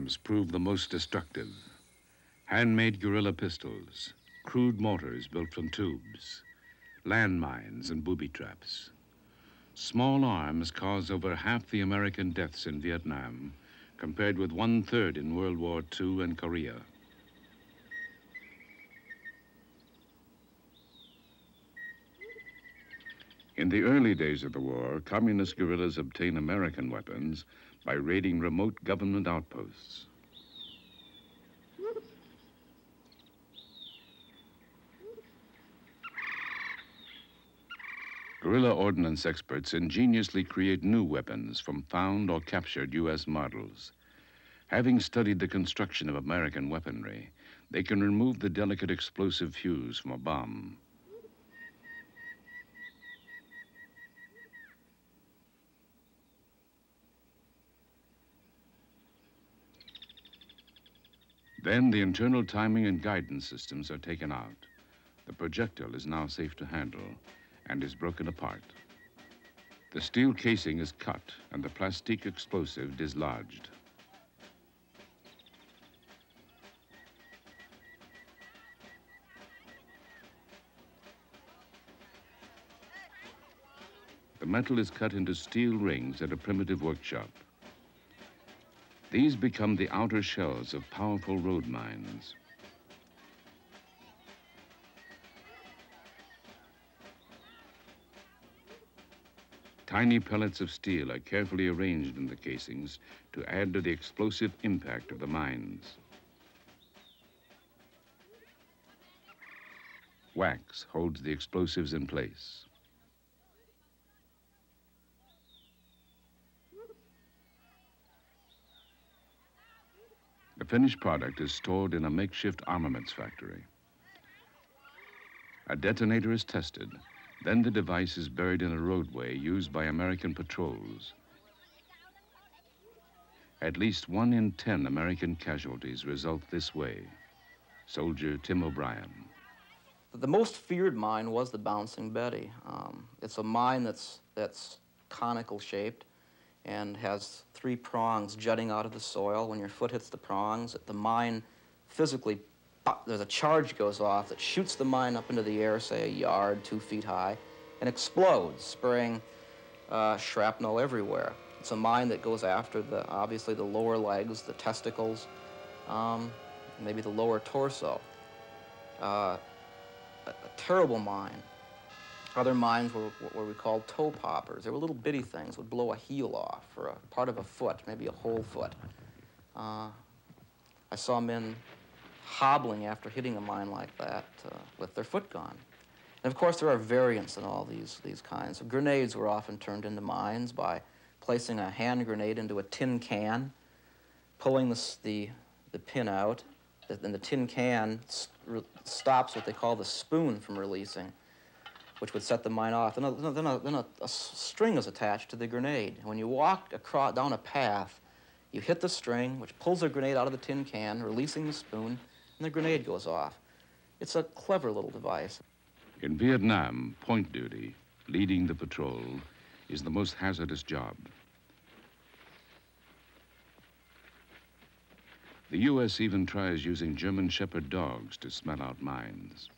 arms prove the most destructive. Handmade guerrilla pistols, crude mortars built from tubes, landmines and booby traps. Small arms cause over half the American deaths in Vietnam, compared with 1/3 in World War II and Korea. In the early days of the war, communist guerrillas obtained American weapons by raiding remote government outposts. Guerrilla ordnance experts ingeniously create new weapons from found or captured U.S. models. Having studied the construction of American weaponry, they can remove the delicate explosive fuse from a bomb. Then the internal timing and guidance systems are taken out. The projectile is now safe to handle and is broken apart. The steel casing is cut and the plastic explosive dislodged. The metal is cut into steel rings at a primitive workshop. These become the outer shells of powerful road mines. Tiny pellets of steel are carefully arranged in the casings to add to the explosive impact of the mines. Wax holds the explosives in place. The finished product is stored in a makeshift armaments factory. A detonator is tested. Then the device is buried in a roadway used by American patrols. At least 1 in 10 American casualties result this way. Soldier Tim O'Brien. The most feared mine was the Bouncing Betty. It's a mine that's conical shaped and has 3 prongs jutting out of the soil. When your foot hits the prongs, the mine physically, there's a charge goes off that shoots the mine up into the air, say a yard, 2 feet high, and explodes, spraying shrapnel everywhere. It's a mine that goes after obviously the lower legs, the testicles, maybe the lower torso. A terrible mine. Other mines were what we called toe poppers. They were little bitty things, would blow a heel off or a part of a foot, maybe a whole foot. I saw men hobbling after hitting a mine like that with their foot gone. And of course there are variants in all these kinds. So grenades were often turned into mines by placing a hand grenade into a tin can, pulling the pin out, and the tin can stops what they call the spoon from releasing, which would set the mine off. Then a string is attached to the grenade. When you walk down a path, you hit the string, which pulls the grenade out of the tin can, releasing the spoon, and the grenade goes off. It's a clever little device. In Vietnam, point duty, leading the patrol, is the most hazardous job. The U.S. even tries using German Shepherd dogs to smell out mines.